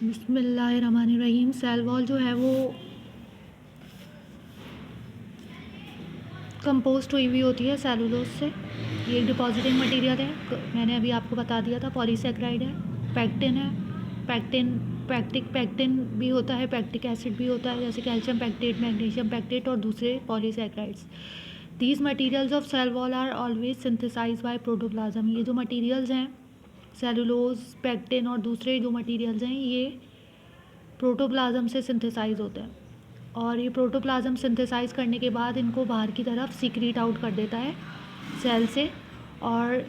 बिस्मिल्लाहिर्रहमानिर्रहीम। Cell wall जो है वो कंपोस्ट हुई हुई होती है सेलुलोज से। ये एक डिपॉजिटिंग मटेरियल है, मैंने अभी आपको बता दिया था। पॉलीसेक्राइड है, पैक्टिन है, पैक्टिन भी होता है, पैक्टिक एसिड भी होता है, जैसे कैल्शियम पैक्टेट, मैग्नीशियम पैक्टेट और दूसरे polysaccharides. These materials of cell wall are always synthesise by protoplasm. ये जो मटीरियल्स हैं सेलुलोज, पैक्टिन और दूसरे जो मटीरियल्स हैं ये प्रोटोप्लाज्म से सिंथेसाइज होते हैं, और ये प्रोटोप्लाज्म सिंथेसाइज करने के बाद इनको बाहर की तरफ सीक्रेट आउट कर देता है सेल से, और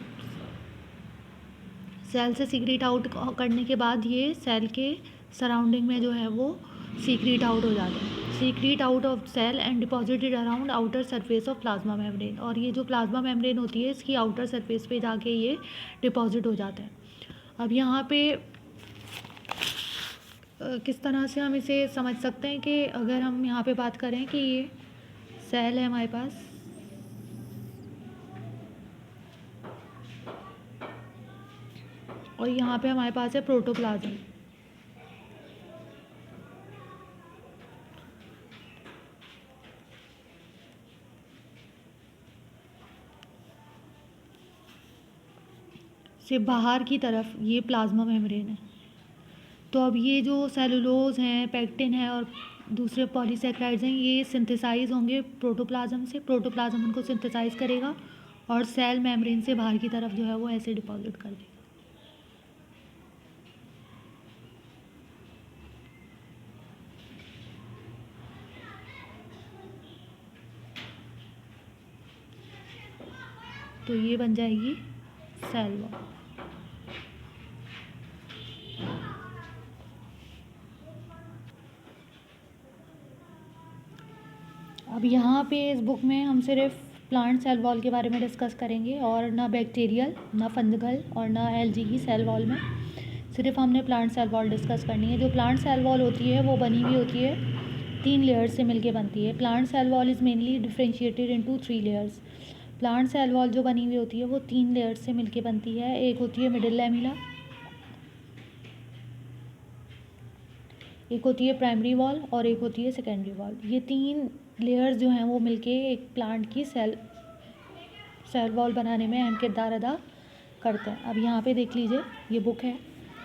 सेल से सीक्रेट आउट करने के बाद ये सेल के सराउंडिंग में जो है वो सीक्रेट आउट हो जाते हैं। Secret out of cell and deposited around outer surface of plasma membrane. और ये जो प्लाज्मा मेम्ब्रेन होती है इसकी आउटर सरफेस पे जाके ये डिपॉजिट हो जाते हैं। अब यहाँ पे किस तरह से हम इसे समझ सकते हैं कि अगर हम यहाँ पे बात करें कि ये सेल है हमारे पास, और यहाँ पे हमारे पास है प्रोटोप्लाज्म। से बाहर की तरफ ये प्लाज्मा मेम्ब्रेन है। तो अब ये जो सेलुलोज हैं, पैक्टिन है और दूसरे पॉलीसेक्राइड्स हैं, ये सिंथेसाइज होंगे प्रोटोप्लाज्म से। प्रोटोप्लाज्म उनको सिंथेसाइज करेगा और सेल मेम्ब्रेन से बाहर की तरफ जो है वो ऐसे डिपॉजिट कर देगा। तो ये बन जाएगी सेल वॉल। अब यहाँ पे इस बुक में हम सिर्फ प्लांट सेल वॉल के बारे में डिस्कस करेंगे, और ना बैक्टीरियल, ना फंगल और ना एल्गी की सेल वॉल में। सिर्फ हमने प्लांट सेल वॉल डिस्कस करनी है। जो प्लांट सेल वॉल होती है वो बनी हुई होती है 3 लेयर्स से मिलके बनती है। Plant cell wall is mainly differentiated into 3 layers. Plant cell wall जो बनी हुई होती है वो 3 लेयर्स से मिलके बनती है। एक होती है मिडिल लैमिला, एक होती है प्राइमरी वॉल और एक होती है सेकेंडरी वॉल। ये 3 लेयर्स जो हैं वो मिलके एक प्लांट की सेल वॉल बनाने में अहम किरदार अदा करते हैं। अब यहाँ पे देख लीजिए, ये बुक है,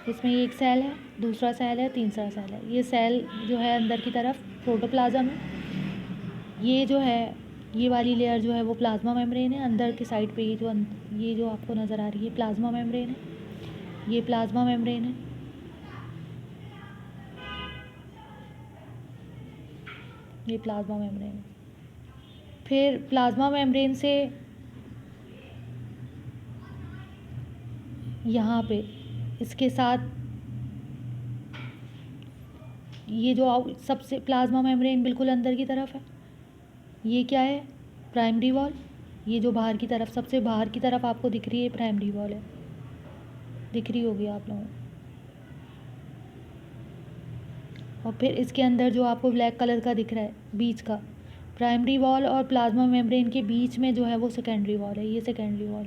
इसमें एक सेल है, दूसरा सेल है, तीसरा सेल है। ये सेल जो है अंदर की तरफ प्रोटोप्लाज्म है। ये जो है ये वाली लेयर जो है वो प्लाज्मा मेम्ब्रेन है। अंदर की साइड पे ये जो आपको नज़र आ रही है प्लाज्मा मेम्ब्रेन है। ये प्लाज्मा मेम्ब्रेन है, ये प्लाज्मा मेम्ब्रेन है। फिर प्लाज्मा मेम्ब्रेन से यहाँ पे इसके साथ ये जो सबसे प्लाज्मा मेम्ब्रेन बिल्कुल अंदर की तरफ है, ये क्या है, प्राइमरी वॉल। ये जो बाहर की तरफ सबसे बाहर की तरफ आपको दिख रही है प्राइमरी वॉल है, दिख रही होगी आप लोगों को। और फिर इसके अंदर जो आपको ब्लैक कलर का दिख रहा है बीच का, प्राइमरी वॉल और प्लाज्मा मेम्ब्रेन के बीच में जो है वो सेकेंडरी वॉल है। ये सेकेंडरी वॉल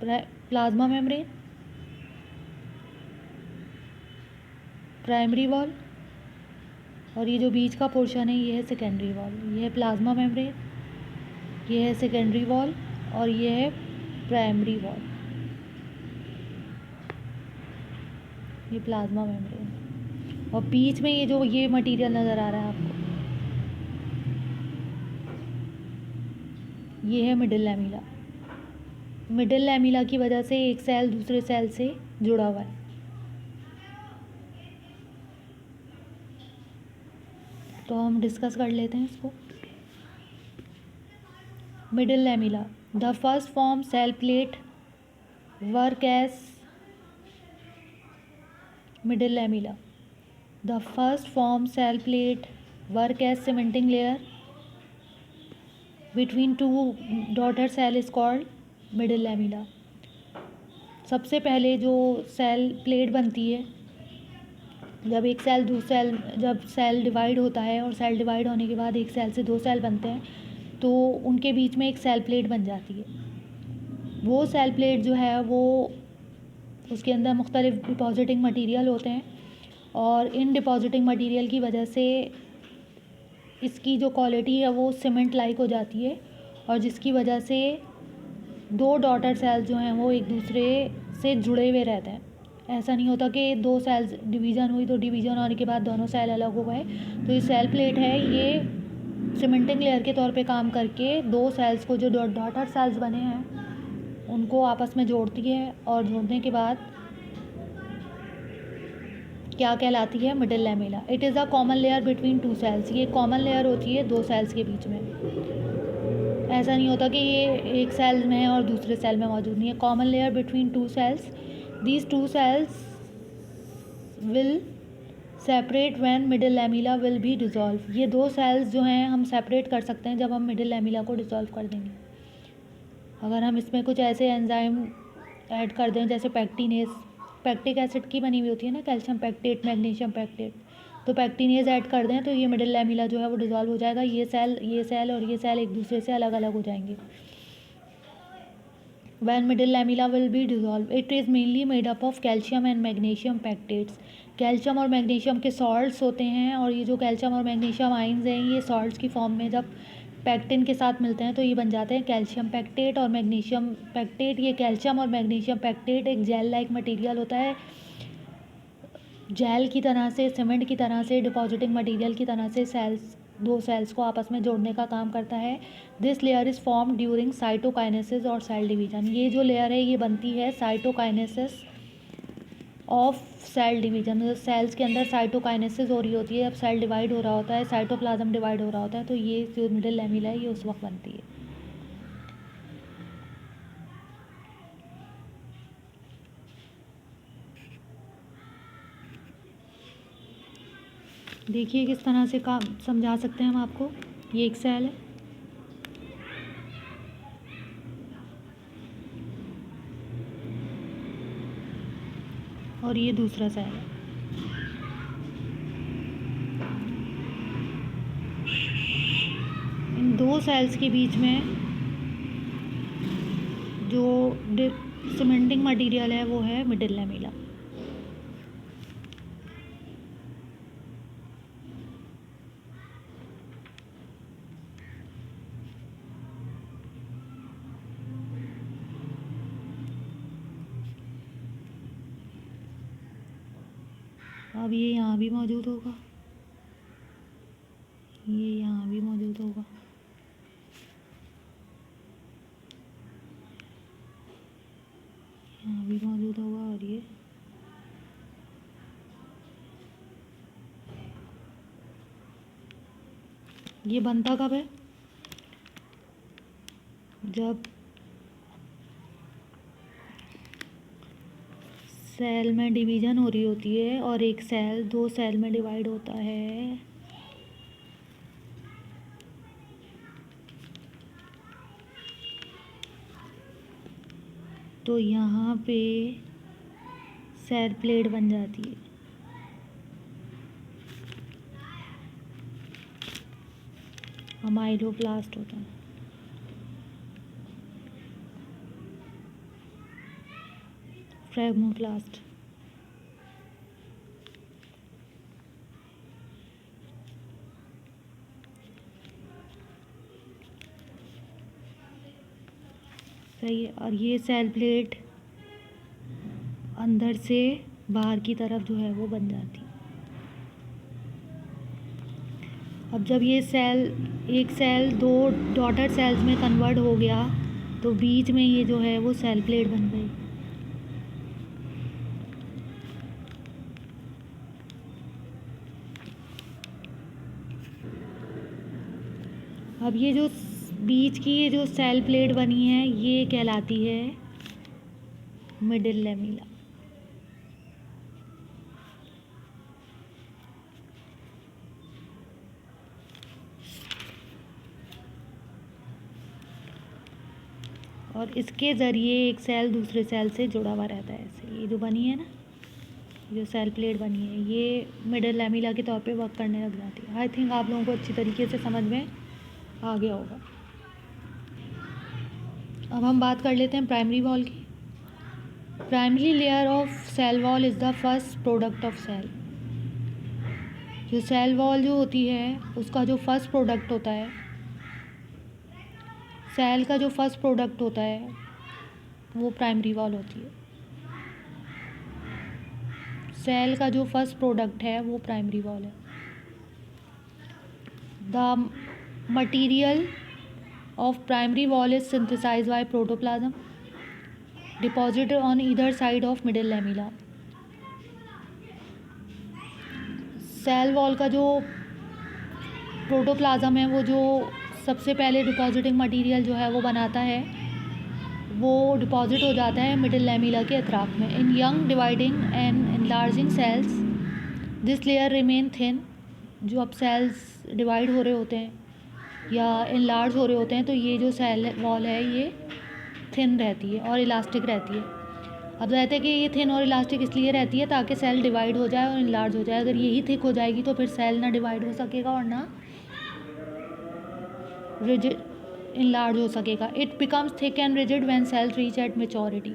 है, प्लाज्मा मेम्ब्रेन, प्राइमरी वॉल, और ये जो बीच का पोर्शन है ये है सेकेंडरी वॉल। ये है प्लाज्मा मेम्ब्रेन, ये है सेकेंडरी वॉल और ये है प्राइमरी वॉल। ये प्लाज्मा मेम्ब्रेन, और बीच में ये जो ये मटेरियल नज़र आ रहा है आपको, ये है मिडिल लैमिला। मिडिल लैमिला की वजह से एक सेल दूसरे सेल से जुड़ा हुआ है। तो हम डिस्कस कर लेते हैं इसको। Middle lamella, the first form cell plate work as middle lamella, the first form cell plate work as cementing layer between two daughter cell is called middle lamella. सबसे पहले जो सेल प्लेट बनती है, जब एक सेल जब cell divide होता है और सेल डिवाइड होने के बाद एक सेल से 2 सेल बनते हैं, तो उनके बीच में एक सेल प्लेट बन जाती है। वो सेल प्लेट जो है वो उसके अंदर मुख्तलिफ डिपॉजिटिंग मटीरियल होते हैं और इन डिपॉजिटिंग मटीरियल की वजह से इसकी जो क्वालिटी है वो सीमेंट लाइक हो जाती है और जिसकी वजह से दो डॉटर सेल्स जो हैं वो एक दूसरे से जुड़े हुए रहते हैं। ऐसा नहीं होता कि दो सेल्स डिवीज़न हुई तो डिवीज़न होने के बाद दोनों सेल अलग हो गए। तो ये सेल प्लेट है, ये सीमेंटिंग लेयर के तौर पे काम करके दो सेल्स को जो डॉटर सेल्स बने हैं उनको आपस में जोड़ती है और जोड़ने के बाद क्या कहलाती है, middle lamella. It is a common layer between two cells. ये कॉमन लेयर होती है दो सेल्स के बीच में। ऐसा नहीं होता कि ये एक सेल में है और दूसरे सेल में मौजूद नहीं है। Common layer between two cells, these two cells will separate when middle lamella will be dissolve. ये दो सेल्स जो हैं हम सेपरेट कर सकते हैं जब हम मिडिल लैमेला को डिज़ोल्व कर देंगे। अगर हम इसमें कुछ ऐसे एंजाइम ऐड कर दें जैसे पैक्टिनेज, पैक्टिक एसिड की बनी हुई होती है ना, कैल्शियम पैक्टेट, मैग्नीशियम पैक्टेट, तो पैक्टिनेज ऐड कर दें तो ये मिडिल लैमेला जो है वो डिज़ोल्व हो जाएगा। ये सेल और ये सेल एक दूसरे से अलग अलग हो जाएंगे। When middle lamella will be dissolved, it is mainly made up of calcium and magnesium pectates. Calcium और मैग्नीशियम के सॉल्ट्स होते हैं और ये जो कैल्शियम और मैग्नीशियम आइंस हैं ये सॉल्ट्स की फॉर्म में जब पैक्टिन के साथ मिलते हैं तो ये बन जाते हैं कैल्शियम पैक्टेट और मैग्नीशियम पैक्टेट। ये कैल्शियम और मैग्नीशियम पैक्टेट एक जेल लाइक मटेरियल होता है, जेल की तरह से, सीमेंट की तरह से, डिपॉजिटिंग मटेरियल की तरह से दो सेल्स को आपस में जोड़ने का काम करता है। This layer is form during cytokinesis और सेल डिवीजन। ये जो लेयर है ये बनती है cytokinesis of cell division. Cells के अंदर साइटोकाइनेसिस हो रही होती है, अब सेल डिवाइड हो रहा होता है, साइटोप्लाज्म डिवाइड हो रहा होता है, तो ये जो मिडिल लैमेला है ये उस वक्त बनती है। देखिए किस तरह से काम समझा सकते हैं हम आपको। ये एक सेल है और ये दूसरा सेल है। इन दो सेल्स के बीच में जो सीमेंटिंग मटेरियल है वो है मिडिल लैमेला। अब ये यहाँ भी मौजूद होगा, ये यहाँ भी मौजूद होगा, यहाँ भी मौजूद होगा और ये बनता कब है, जब सेल में डिवीज़न हो रही होती है और एक सेल दो सेल में डिवाइड होता है। तो यहाँ पे सेल प्लेट बन जाती है। अमाइलोब्लास्ट होता है। फ्रेगमोप्लास्ट। सही है। और ये सेल प्लेट अंदर से बाहर की तरफ जो है वो बन जाती है। अब जब ये सेल, एक सेल दो डॉटर सेल्स में कन्वर्ट हो गया तो बीच में ये जो है वो सेल प्लेट बन गई। अब ये जो बीच की ये जो सेल प्लेट बनी है ये कहलाती है मिडिल लैमेला। और इसके ज़रिए एक सेल दूसरे सेल से जुड़ा हुआ रहता है। ऐसे ये जो बनी है ना, जो सेल प्लेट बनी है ये मिडिल लैमेला के तौर पे वर्क करने लग जाती है। आई थिंक आप लोगों को अच्छी तरीके से समझ में आ गया होगा। अब हम बात कर लेते हैं प्राइमरी वॉल की। Primary layer of cell wall is the first product of cell. जो सेल वॉल जो होती है उसका जो फर्स्ट प्रोडक्ट होता है, सेल का जो फर्स्ट प्रोडक्ट होता है वो प्राइमरी वॉल होती है। सेल का जो फर्स्ट प्रोडक्ट है वो प्राइमरी वॉल है। The material of primary wall is synthesized by protoplasm deposited on either side of middle lamella। Cell wall का जो प्रोटोप्लाज्म है वो जो सबसे पहले डिपॉजिटिंग मटेरियल जो है वो बनाता है, वो डिपॉजिट हो जाता है मिडिल लैमिला के अतराफ में। In young dividing and enlarging cells this layer remain thin. जो अब सेल्स डिवाइड हो रहे होते हैं या इनलार्ज हो रहे होते हैं तो ये जो सेल वॉल है ये थिन रहती है और इलास्टिक रहती है। अब रहते हैं कि ये थिन और इलास्टिक इसलिए रहती है ताकि सेल डिवाइड हो जाए और इनलार्ज हो जाए। अगर यही थिक हो जाएगी तो फिर सेल ना डिवाइड हो सकेगा और ना रिजिड इनलार्ज हो सकेगा। It becomes thick and rigid when cells reach at maturity.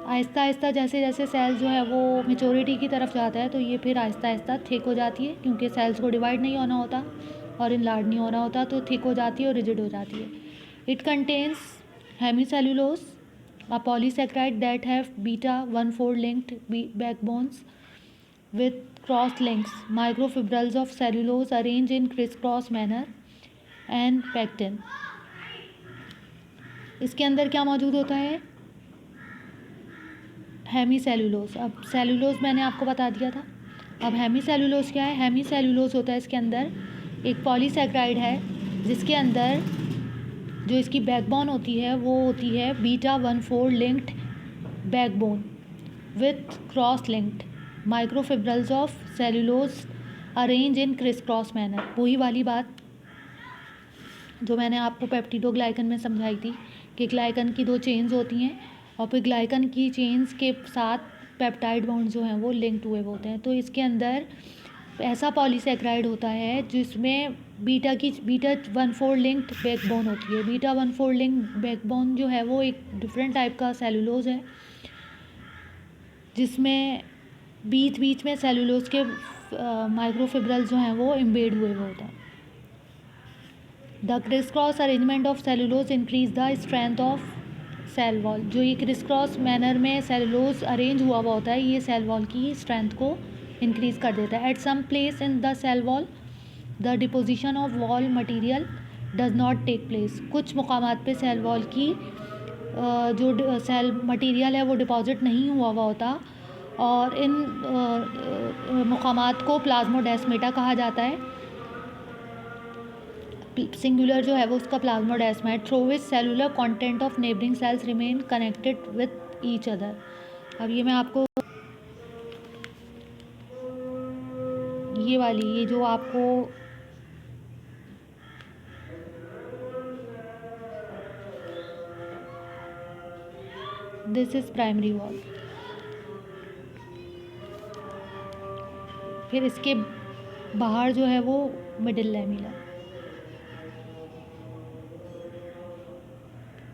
आहिस्ता आहिस्ता जैसे जैसे सेल जो है वो मेच्योरिटी की तरफ जाता है तो ये फिर आहिस्ता आहिस्ता थिक हो जाती है, क्योंकि सेल्स को डिवाइड नहीं होना होता और इनलार्ज नहीं होना होता, तो थिक हो जाती है और रिजिड हो जाती है। It contains hemicellulose, a polysaccharide that have beta 1,4 linked backbones with cross links, microfibrils of cellulose arranged in criss-cross manner and pectin। इसके अंदर क्या मौजूद होता है? Hemy cellulose. अब सेलुलोज मैंने आपको बता दिया था। अब हेमी सेलुलोज क्या है? हेमी सेलुलोज होता है इसके अंदर एक पॉलीसेक्राइड है जिसके अंदर जो इसकी बैकबोन होती है वो होती है beta 1,4 linked backbone with cross linked microfibrils of cellulose arrange in criss cross manner. वही वाली बात जो मैंने आपको पेप्टिडोग्लाइकन में समझाई थी कि ग्लाइकन की 2 चेन्स होती हैं और फिर ग्लाइकन की चेन्स के साथ पेप्टाइड बॉन्ड जो हैं वो लिंक्ड हुए होते हैं। तो इसके अंदर ऐसा पॉलीसेक्राइड होता है जिसमें बीटा 1,4 लिंक्ड बैकबोन होती है। बीटा 1,4 लिंक्ड बैकबोन जो है वो एक डिफरेंट टाइप का सेलुलोज है जिसमें बीच बीच में सेलुलोज के माइक्रोफिब्रल्स जो हैं वो एम्बेड हुए होते हैं। The criss cross arrangement of cellulose increase the strength of cell wall. जो ये क्रिस क्रॉस मैनर में सेलुलोज अरेंज हुआ होता है ये सेल वॉल की स्ट्रेंथ को इंक्रीज कर देता है। At some place in the cell wall the deposition of wall material does not take place. कुछ मुकामात पे सेल वॉल की जो सेल मटीरियल है वो डिपॉजिट नहीं हुआ होता और इन मुकामात को प्लाज्मोडेस्मेटा कहा जाता है। सिंगुलर जो है वो उसका प्लाज्मोडेस्मा है। Through which cellular content of neighbouring cells remain connected with each other. अब ये मैं आपको ये जो आपको दिस इज प्राइमरी वॉल। फिर इसके बाहर जो है वो मिडिल लैमिला।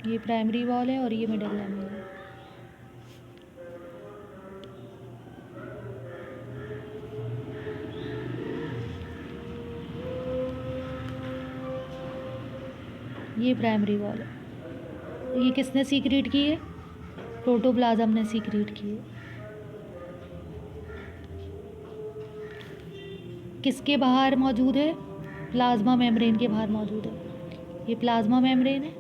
ये प्राइमरी वॉल है और ये मिडिल लैमिला है। ये प्राइमरी वॉल है। ये किसने सीक्रेट की है? प्रोटोप्लाज्म ने सीक्रेट की है। किसके बाहर मौजूद है? प्लाज्मा मेम्ब्रेन के बाहर मौजूद है। ये प्लाज्मा मेम्ब्रेन है।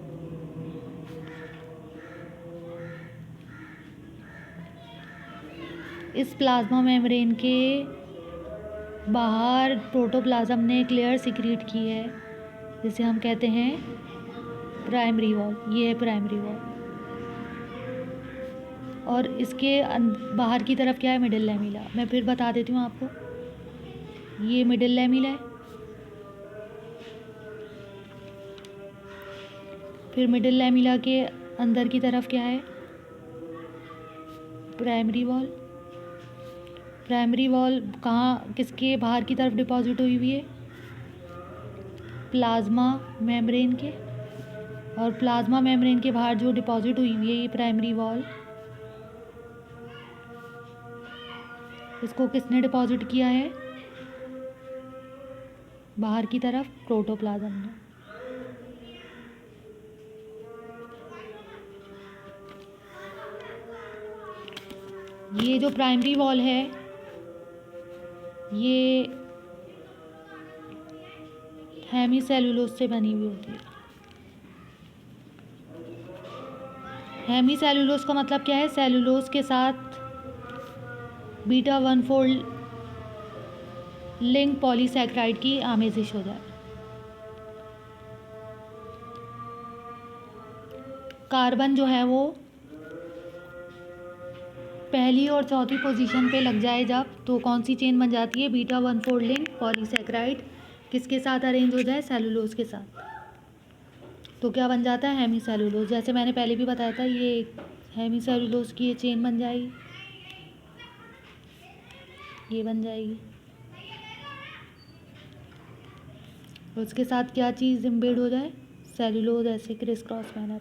इस प्लाज्मा मेम्ब्रेन के बाहर प्रोटोप्लाज्म ने एक लेयर सीक्रेट की है जिसे हम कहते हैं प्राइमरी वॉल। ये है प्राइमरी वॉल और इसके बाहर की तरफ क्या है? Middle lamella. मैं फिर बता देती हूँ आपको। ये मिडिल लैमिला है, फिर मिडिल लैमिला के अंदर की तरफ क्या है? Primary wall. प्राइमरी वॉल कहाँ किसके बाहर की तरफ डिपॉजिट हुई हुई है? प्लाज्मा मेम्ब्रेन के। और प्लाज्मा मेम्ब्रेन के बाहर जो डिपॉजिट हुई हुई है ये प्राइमरी वॉल इसको किसने डिपॉजिट किया है? बाहर की तरफ प्रोटोप्लाज्म ने। ये जो प्राइमरी वॉल है ये हेमीसेल्यूलोज से बनी हुई होती है। हेमीसेल्यूलोज का मतलब क्या है? सेल्यूलोज के साथ बीटा 1 फोल्ड लिंक पॉलीसैकेराइड की आमेजिश हो जाए। कार्बन जो है वो पहली और चौथी पोजीशन पे लग जाए जब, तो कौन सी चेन बन जाती है? बीटा 1 फोल्ड लिंक पॉलीसैकेराइड किसके साथ अरेंज हो जाए? सेलुलोज के साथ। तो क्या बन जाता है? हेमीसेल्यूलोज। जैसे मैंने पहले भी बताया था, ये हेमीसेल्यूलोज की ये चेन बन जाएगी, ये बन जाएगी। उसके साथ क्या चीज़ एम्बेड हो जाए? सेलुलोज, ऐसे क्रिस क्रॉस मैनर।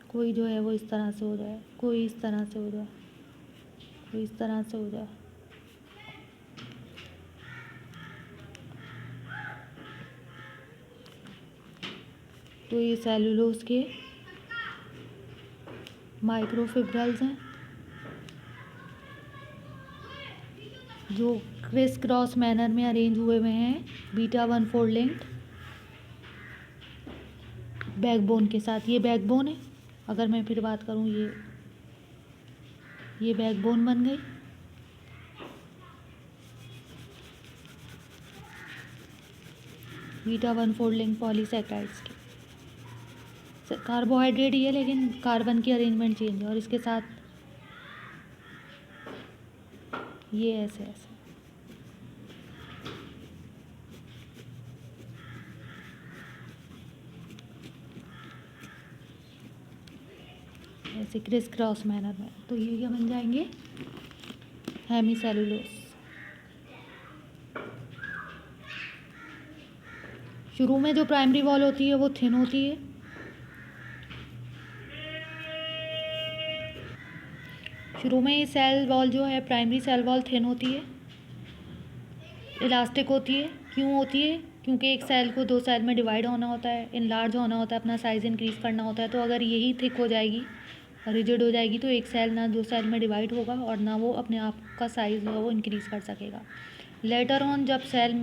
कोई जो है वो इस तरह से हो जाए, कोई इस तरह से हो जाए, कोई इस तरह से हो जाए। तो ये सेलुलोज के माइक्रोफिब्रल्स हैं जो क्रिस क्रॉस मैनर में अरेंज हुए हुए हैं बीटा 1 फोल्ड लिंक्ड बैकबोन के साथ। ये बैकबोन है। अगर मैं फिर बात करूँ, ये बैकबोन बन गई। बीटा 1 फोल्ड लिंक पॉलीसैकेराइड्स की। कार्बोहाइड्रेट ही है लेकिन कार्बन की अरेंजमेंट चेंज है, और इसके साथ ये ऐसे ऐसे। ऐसे क्रिस क्रॉस मैनर में। तो ये क्या बन जाएंगे? हेमीसेल्यूलोज। शुरू में जो प्राइमरी वॉल होती है वो थिन होती है। शुरू में ये सेल वॉल जो है, प्राइमरी सेल वॉल थिन होती है, इलास्टिक होती है। क्यों होती है? क्योंकि एक सेल को दो सेल में डिवाइड होना होता है, इनलार्ज होना होता है, अपना साइज़ इंक्रीज़ करना होता है। तो अगर यही थिक हो जाएगी और रिजिड हो जाएगी तो एक सेल ना दो सेल में डिवाइड होगा और ना वो अपने आप का साइज़ जो है वो इंक्रीज़ कर सकेगा। लेटर ऑन जब सेल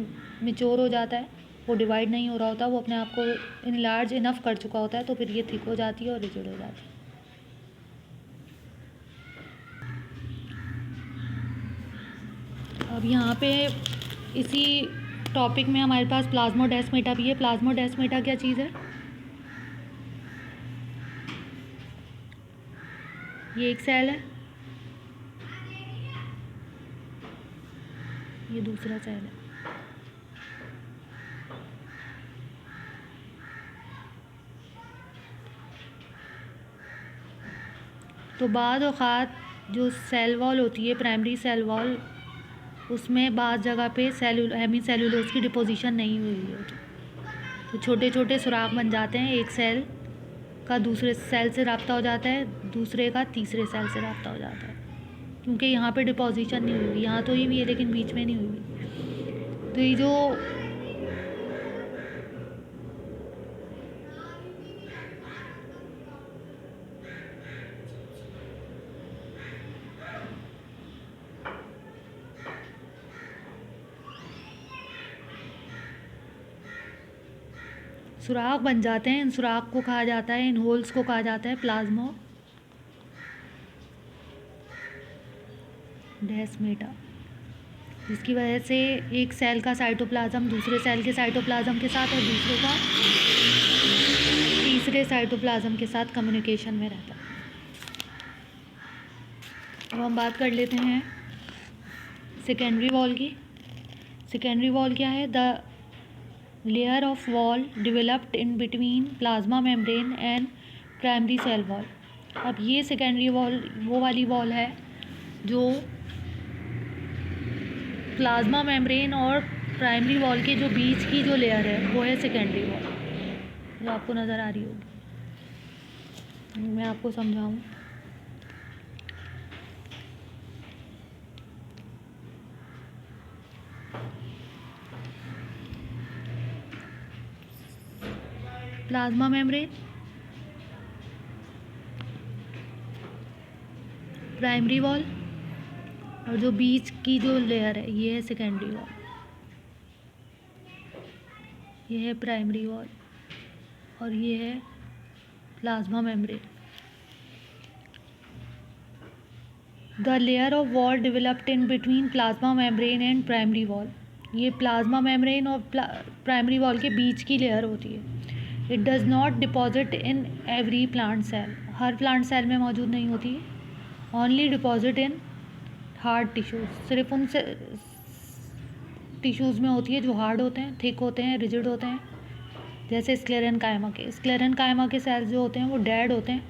मेच्योर हो जाता है, वो डिवाइड नहीं हो रहा होता, वो अपने आप को इनलार्ज इनफ कर चुका होता है, तो फिर ये थिक हो जाती है और रिजिड हो जाती है। अब यहाँ पे इसी टॉपिक में हमारे पास प्लाज्मोडेस्माटा भी है। प्लाज्मोडेस्माटा क्या चीज़ है? ये एक सेल है, ये दूसरा सेल है। तो बाद औक़ात जो सेल वॉल होती है, प्राइमरी सेल वॉल, उसमें बाद जगह पे हेमीसेल्यूलोज की डिपोजिशन नहीं हुई होती, तो छोटे छोटे सुराख बन जाते हैं। एक सेल का दूसरे सेल से रब्ता हो जाता है, दूसरे का तीसरे सेल से रब्ता हो जाता है, क्योंकि यहाँ पे डिपोजिशन नहीं हुई। यहाँ तो ही भी है लेकिन बीच में नहीं हुई। तो ये जो सुराख बन जाते हैं, इन सुराख को कहा जाता है, इन होल्स को कहा जाता है प्लाज्मोडेस्माटा, जिसकी वजह से एक सेल का साइटोप्लाज्म दूसरे सेल के साइटोप्लाज्म के साथ और दूसरे का तीसरे साइटोप्लाज्म के साथ कम्युनिकेशन में रहता है। अब हम बात कर लेते हैं सेकेंडरी वॉल की। सेकेंडरी वॉल क्या है? The layer of wall developed in between plasma membrane and primary cell wall. अब ये सेकेंडरी वॉल वो वाली वॉल है जो प्लाज्मा मेम्ब्रेन और प्राइमरी वॉल के जो बीच की जो लेयर है वो है सेकेंडरी वॉल, जो आपको नज़र आ रही होगी। मैं आपको समझाऊँ। प्लाज्मा मेम्ब्रेन, प्राइमरी वॉल, और जो बीच की जो लेयर है ये है सेकेंडरी वॉल। ये है प्राइमरी वॉल और ये है plasma membrane. The layer of wall developed in between plasma membrane and primary wall. ये प्लाज्मा मेम्ब्रेन और प्राइमरी वॉल के बीच की लेयर होती है। It does not deposit in every plant cell. हर प्लांट सेल में मौजूद नहीं होती है। Only deposit in hard tissues. सिर्फ उन टिश्यूज़ में होती है जो हार्ड होते हैं, थिक होते हैं, रिजिड होते हैं। जैसे स्क्लेरेनकाइमा के सेल्स जो होते हैं वो डेड होते हैं।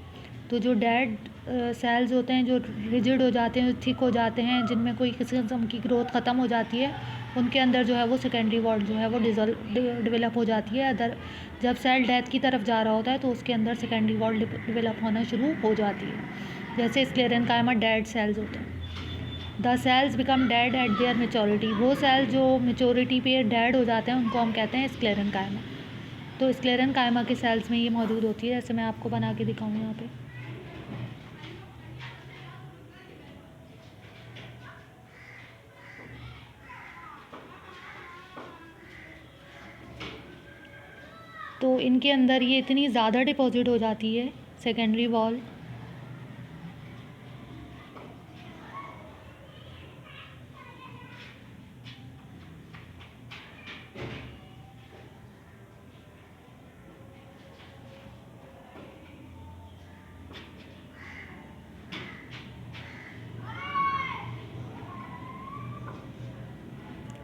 तो जो डेड सेल्स होते हैं, जो रिजिड हो जाते हैं, जो थिक हो जाते हैं, जिनमें कोई किसी किस्म की ग्रोथ ख़त्म हो जाती है, उनके अंदर जो है वो सेकेंडरी वॉल जो है वो डेवलप हो जाती है। जब सेल डेथ की तरफ जा रहा होता है तो उसके अंदर सेकेंडरी वॉल डेवलप होना शुरू हो जाती है। जैसे स्क्लेरेनकाइमा डेड सेल्स होते हैं। The sales become dead eight there maturity. वो सेल्स जो मेचोरिटी पे डेड हो जाते हैं उनको हम कहते हैं स्क्लेरेनकाइमा। तो स्क्लेरेनकाइमा के सेल्स में ये मौजूद होती है। जैसे मैं आपको बना के दिखाऊँ यहाँ पे। तो इनके अंदर ये इतनी ज़्यादा डिपॉजिट हो जाती है सेकेंडरी वॉल,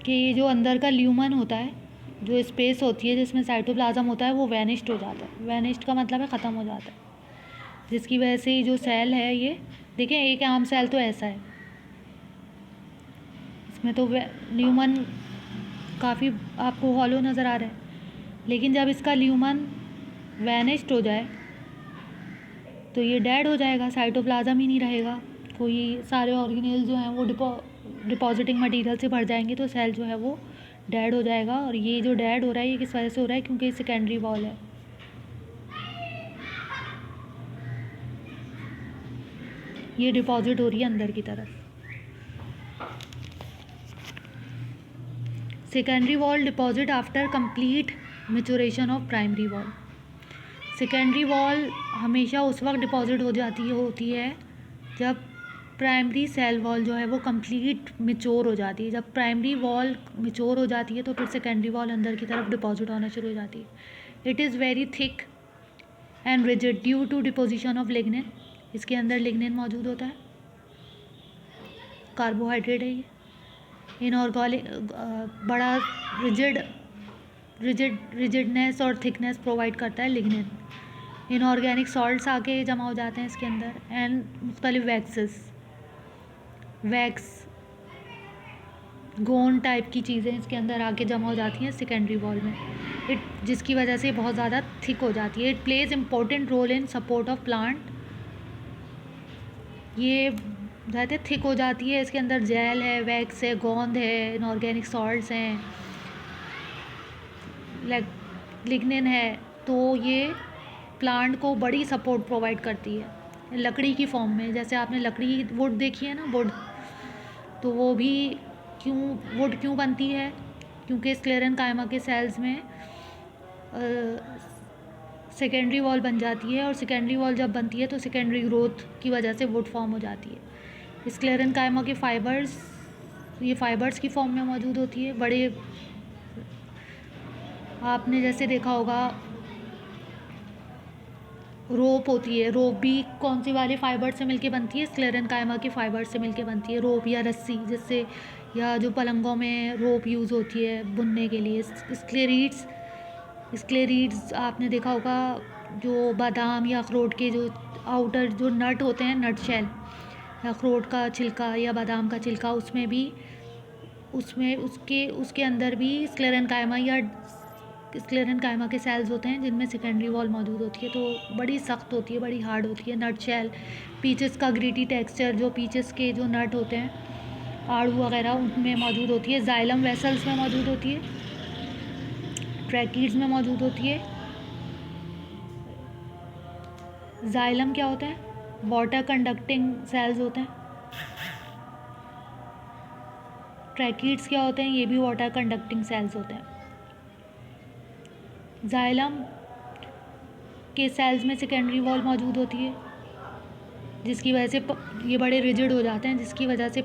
कि ये जो अंदर का ल्यूमन होता है, जो स्पेस होती है जिसमें साइटोप्लाज्म होता है, वो वैनिश्ड हो जाता है। वैनिश्ड का मतलब है ख़त्म हो जाता है। जिसकी वजह से जो सेल है ये, देखें एक आम सेल तो ऐसा है, इसमें तो ल्यूमन काफ़ी आपको हॉलो नज़र आ रहा है। लेकिन जब इसका ल्यूमन वैनिश्ड हो जाए तो ये डेड हो जाएगा, साइटोप्लाज्म ही नहीं रहेगा। कोई सारे ऑर्गेनेल जो हैं वो डिपॉजिटिंग मटेरियल से भर जाएंगे, तो सेल जो है वो डेड हो जाएगा। और ये जो डेड हो रहा है ये किस वजह से हो रहा है? क्योंकि सेकेंडरी वॉल है। ये डिपॉजिट हो रही है अंदर की तरफ। Secondary wall deposit after complete maturation of primary wall. Secondary wall हमेशा उस वक्त डिपॉजिट हो जाती होती है जब प्राइमरी सेल वॉल जो है वो कंप्लीट मैच्योर हो जाती है। जब प्राइमरी वॉल मैच्योर हो जाती है तो फिर सेकेंडरी वॉल अंदर की तरफ डिपॉजिट होना शुरू हो जाती है। It is very thick and rigid due to deposition of lignin. इसके अंदर लिग्निन मौजूद होता है, कार्बोहाइड्रेट है ये। इनऑर्गेनिक बड़ा रिजिडनेस और थिकनेस प्रोवाइड करता है लिग्निन। इनऑर्गेनिक सॉल्ट्स आके जमा हो जाते हैं इसके अंदर, एंड मुख्तलिफ वैक्स गोन टाइप की चीज़ें इसके अंदर आके जमा हो जाती हैं सेकेंडरी वॉल में, जिसकी वजह से बहुत ज़्यादा थिक हो जाती है। It plays important role in support of plant. ये ज़्यादा थिक हो जाती है, इसके अंदर जेल है, वैक्स है, गोंद है, इनऑर्गेनिक सॉल्ट्स हैं, लिग्निन है। तो ये प्लांट को बड़ी सपोर्ट प्रोवाइड करती है लकड़ी की फॉर्म में। जैसे आपने लकड़ी वुड देखी है ना, वुड, तो वो भी वुड क्यों बनती है? क्योंकि स्क्लेरेनकाइमा के सेल्स में सेकेंडरी वॉल बन जाती है, और सेकेंडरी वॉल जब बनती है तो सेकेंडरी ग्रोथ की वजह से वुड फॉर्म हो जाती है। स्क्लेरेनकाइमा के फाइबर्स, ये फाइबर्स की फॉर्म में मौजूद होती है। बड़े, आपने जैसे देखा होगा रोप होती है, रोप भी कौन सी वाले फाइबर से मिलके बनती है? स्क्लेरेनकाइमा के फाइबर से मिलके बनती है रोप या रस्सी, जिससे, या जो पलंगों में रोप यूज़ होती है बुनने के लिए। स्क्लेरीड्स आपने देखा होगा, जो बादाम या अखरोट के जो आउटर जो नट होते हैं, नट शेल, अखरोट का छिलका या बादाम का छिलका, उसमें भी उसके अंदर भी स्क्लेरेनकाइमा या स्क्लेरन कायमा के सेल्स होते हैं जिनमें सेकेंडरी वॉल मौजूद होती है, तो बड़ी सख्त होती है, बड़ी हार्ड होती है। नट शेल, पीचेस का ग्रीटी टेक्सचर, जो पीचेस के जो नट होते हैं आड़ू वगैरह उनमें मौजूद होती है। जाइलम वेसल्स में मौजूद होती है, ट्रैकीड्स में मौजूद होती है। जाइलम क्या होता है? वाटर कंडक्टिंग सेल्स होते हैं। ट्रैकीड्स क्या होते हैं? ये भी वाटर कंडक्टिंग सेल्स होते हैं। जाइलम के सेल्स में सेकेंडरी वॉल मौजूद होती है, जिसकी वजह से ये बड़े रिजिड हो जाते हैं, जिसकी वजह से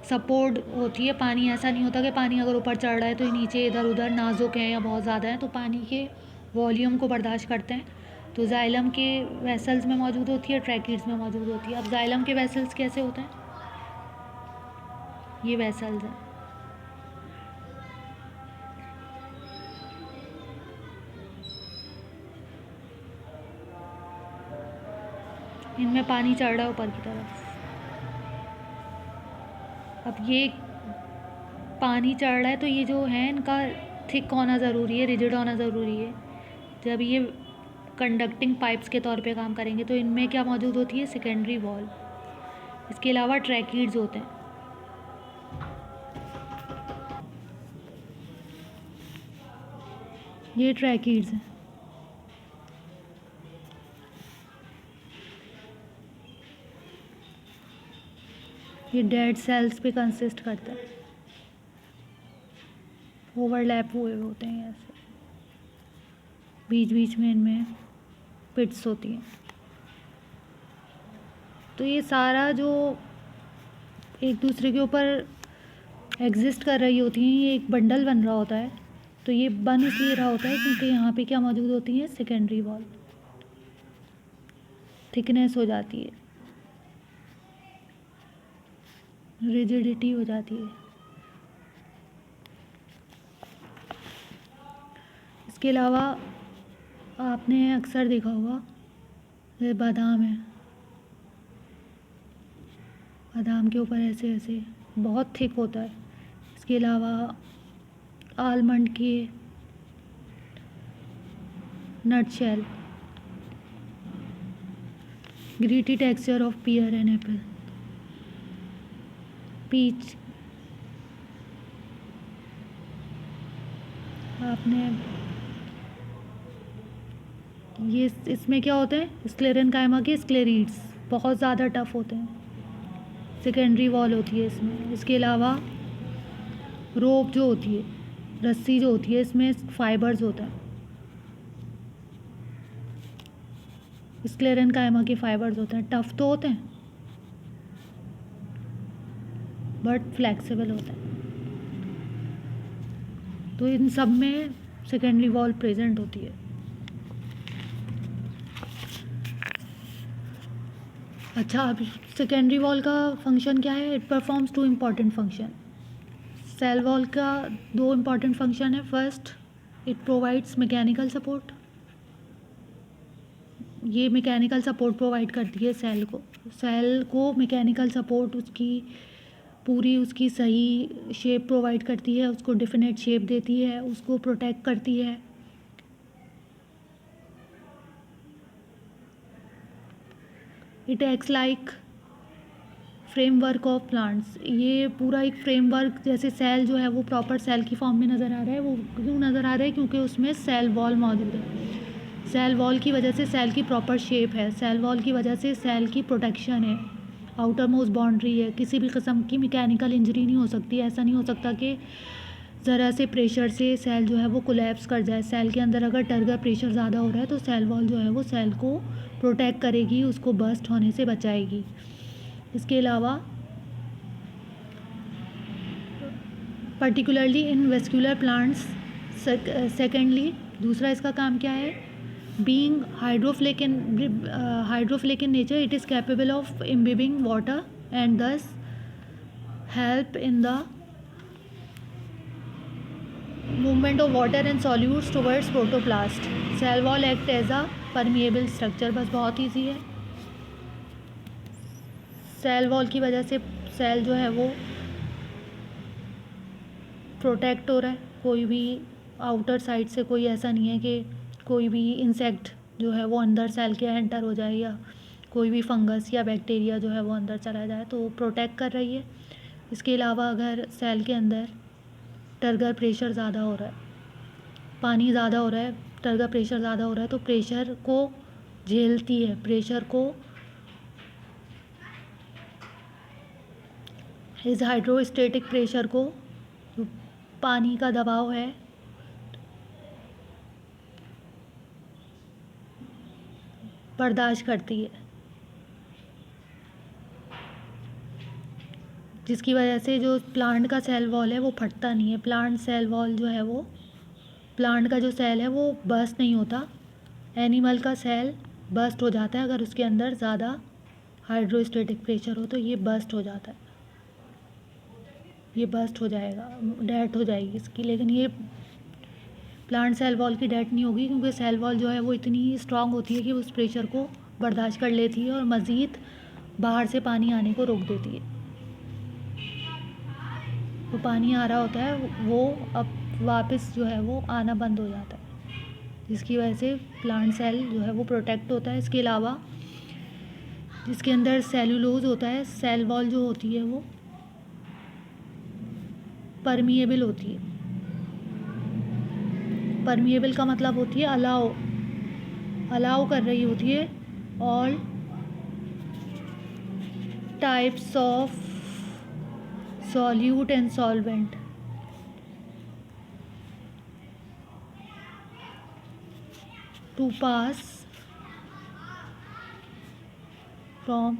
सपोर्ट होती है। पानी ऐसा नहीं होता कि पानी अगर ऊपर चढ़ रहा है तो ये नीचे इधर उधर नाजुक है या बहुत ज़्यादा है, तो पानी के वॉल्यूम को बर्दाश्त करते हैं। तो जाइलम के वेसल्स में मौजूद होती है, ट्रैकीड्स में मौजूद होती है। अब जाइलम के वेसल्स कैसे होते हैं? ये वेसल्स हैं। इनमें पानी चढ़ रहा है ऊपर की तरफ। अब ये पानी चढ़ रहा है तो ये जो है इनका थिक होना ज़रूरी है, रिजिड होना ज़रूरी है। जब ये कंडक्टिंग पाइप्स के तौर पे काम करेंगे तो इनमें क्या मौजूद होती है? Secondary wall. इसके अलावा ट्रैकीड्स होते हैं। ये ट्रैकीड्स हैं। ये डेड सेल्स पे कंसिस्ट करता है, ओवरलैप हुए होते हैं ऐसे, बीच बीच में इनमें पिट्स होती हैं। तो ये सारा जो एक दूसरे के ऊपर एग्जिस्ट कर रही होती हैं, ये एक बंडल बन रहा होता है। तो ये बन इसलिए रहा होता है क्योंकि यहाँ पे क्या मौजूद होती है? Secondary wall. थिकनेस हो जाती है, रिजिडिटी हो जाती है। इसके अलावा आपने अक्सर देखा होगा, ये बादाम है, बादाम के ऊपर ऐसे ऐसे बहुत थिक होता है। इसके अलावा आलमंड के nut shell, gritty texture of pear and apple, peach. आपने ये इसमें क्या होते हैं? स्क्लेरन कायमा के स्क्लेरीड्स बहुत ज़्यादा टफ होते हैं, सेकेंडरी वॉल होती है इसमें। इसके अलावा रोप जो होती है, रस्सी जो होती है, इसमें फाइबर्स होता है। स्क्लेरन कायमा के फाइबर्स होते हैं, टफ तो होते हैं बट फ्लेक्सिबल होते हैं। तो इन सब में सेकेंडरी वॉल प्रेजेंट होती है। अच्छा, अब सेकेंडरी वॉल का फंक्शन क्या है? It performs two important function. Cell wall का दो इम्पॉर्टेंट फंक्शन है। First, it provides mechanical support. ये मैकेनिकल सपोर्ट प्रोवाइड करती है सेल को मैकेनिकल सपोर्ट, उसकी पूरी उसकी सही शेप प्रोवाइड करती है, उसको डिफिनेट शेप देती है, उसको प्रोटेक्ट करती है। It acts like framework of plants. ये पूरा एक फ्रेमवर्क, जैसे सेल जो है वो प्रॉपर सेल की फॉर्म में नज़र आ रहा है। वो क्यों नज़र आ रहा है? क्योंकि उसमें सेल वॉल मौजूद है। सेल वॉल की वजह से सेल की प्रॉपर शेप है, सेल वॉल की वजह से सेल की प्रोटेक्शन है, आउटर मोस्ट बाउंड्री है। किसी भी किस्म की मैकेनिकल इंजरी नहीं हो सकती। ऐसा नहीं हो सकता कि ज़रा से प्रेशर से सेल जो है वो कोलैप्स कर जाए। सेल के अंदर अगर टर्गर प्रेशर ज़्यादा हो रहा है तो सेल वॉल जो है वो सेल को प्रोटेक्ट करेगी, उसको बर्स्ट होने से बचाएगी। इसके अलावा particularly in vascular plants, secondly दूसरा इसका काम क्या है? Being hydrophilic in nature, it is capable of imbibing water and thus help in the movement of water and solutes towards protoplast. Cell wall act as a permeable structure। बस बहुत easy है। Cell wall की वजह से cell जो है वो protect हो रहा है, कोई भी आउटर साइड से कोई ऐसा नहीं है कि कोई भी इंसेक्ट जो है वो अंदर सेल के एंटर हो जाए या कोई भी फंगस या बैक्टीरिया जो है वो अंदर चला जाए, तो प्रोटेक्ट कर रही है। इसके अलावा अगर सेल के अंदर टर्गर प्रेशर ज़्यादा हो रहा है, पानी ज़्यादा हो रहा है, टर्गर प्रेशर ज़्यादा हो रहा है, तो प्रेशर को झेलती है, प्रेशर को इस हाइड्रोस्टेटिक प्रेशर को, जो पानी का दबाव है, बर्दाश्त करती है, जिसकी वजह से जो प्लांट का सेल वॉल है वो फटता नहीं है। प्लांट सेल वॉल जो है वो, प्लांट का जो सेल है वो बर्स्ट नहीं होता। एनिमल का सेल बर्स्ट हो जाता है अगर उसके अंदर ज़्यादा हाइड्रोस्टेटिक प्रेशर हो, तो ये बर्स्ट हो जाता है, ये बर्स्ट हो जाएगा, डेथ हो जाएगी इसकी। लेकिन ये प्लांट सेल वॉल की डेथ नहीं होगी, क्योंकि सेल वॉल जो है वो इतनी स्ट्रांग होती है कि उस प्रेशर को बर्दाश्त कर लेती है और मज़ीद बाहर से पानी आने को रोक देती है। तो पानी आ रहा होता है वो अब वापस जो है वो आना बंद हो जाता है, जिसकी वजह से प्लांट सेल जो है वो प्रोटेक्ट होता है। इसके अलावा जिसके अंदर सेलुलोज होता है, सेल वॉल जो होती है वो परमिएबल होती है। परमिएबल का मतलब होती है अलाउ कर रही होती है all types of solute and solvent to pass from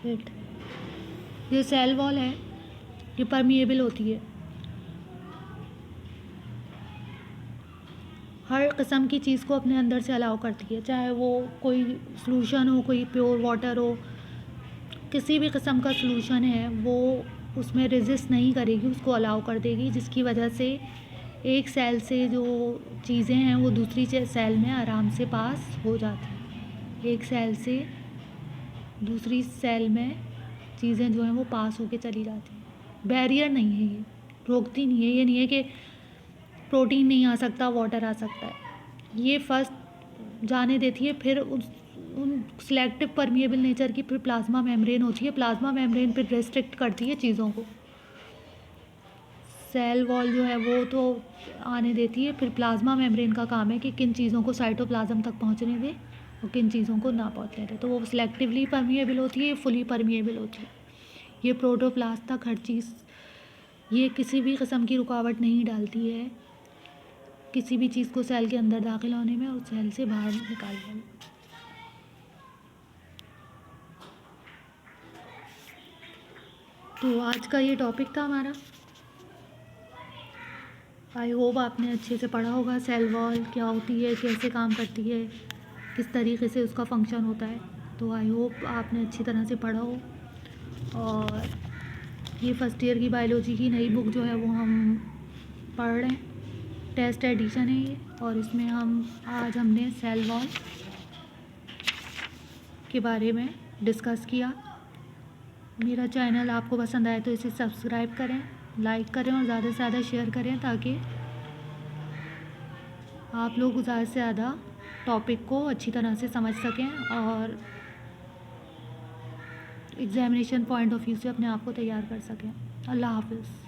it। ये सेल वॉल है, ये परमिएबल होती है, हर किस्म की चीज़ को अपने अंदर से अलाउ करती है, चाहे वो कोई सॉल्यूशन हो, कोई प्योर वाटर हो, किसी भी किस्म का सॉल्यूशन है वो उसमें रेजिस्ट नहीं करेगी, उसको अलाउ कर देगी, जिसकी वजह से एक सेल से जो चीज़ें हैं वो दूसरी सेल में आराम से पास हो जाती हैं। एक सेल से दूसरी सेल में चीज़ें जो हैं वो पास होके चली जाती हैं। बैरियर नहीं है, ये रोकती नहीं है। ये नहीं है कि प्रोटीन नहीं आ सकता, वाटर आ सकता है। ये फर्स्ट जाने देती है, फिर उन सिलेक्टिव परमिएबल नेचर की फिर प्लाज्मा मेम्ब्रेन होती है, प्लाज्मा मेम्ब्रेन फिर रेस्ट्रिक्ट करती है चीज़ों को। सेल वॉल जो है वो तो आने देती है, फिर प्लाज्मा मेम्ब्रेन का काम है कि किन चीज़ों को साइटोप्लाज्म तक पहुंचने दे और किन चीज़ों को ना पहुंचने दे। तो वो सिलेक्टिवली परमिएबल होती है, फुली परमिएबल होती है। ये प्रोटोप्लास्ट तक हर चीज़, ये किसी भी किस्म की रुकावट नहीं डालती है किसी भी चीज़ को सेल के अंदर दाखिल होने में और सेल से बाहर निकालने में। तो आज का ये टॉपिक था हमारा। आई होप आपने अच्छे से पढ़ा होगा सेल वॉल क्या होती है, कैसे काम करती है, किस तरीके से उसका फंक्शन होता है। तो आई होप आपने अच्छी तरह से पढ़ा हो। और ये फर्स्ट ईयर की बायोलॉजी की नई बुक जो है वो हम पढ़ रहे हैं, टेस्ट एडिशन है ये, और इसमें आज हमने सेल वॉल के बारे में डिस्कस किया। मेरा चैनल आपको पसंद आए तो इसे सब्सक्राइब करें, लाइक करें और ज़्यादा से ज़्यादा शेयर करें, ताकि आप लोग ज़्यादा से ज़्यादा टॉपिक को अच्छी तरह से समझ सकें और एग्ज़ामिनेशन पॉइंट ऑफ व्यू से अपने आप को तैयार कर सकें। अल्लाह हाफ़िज़।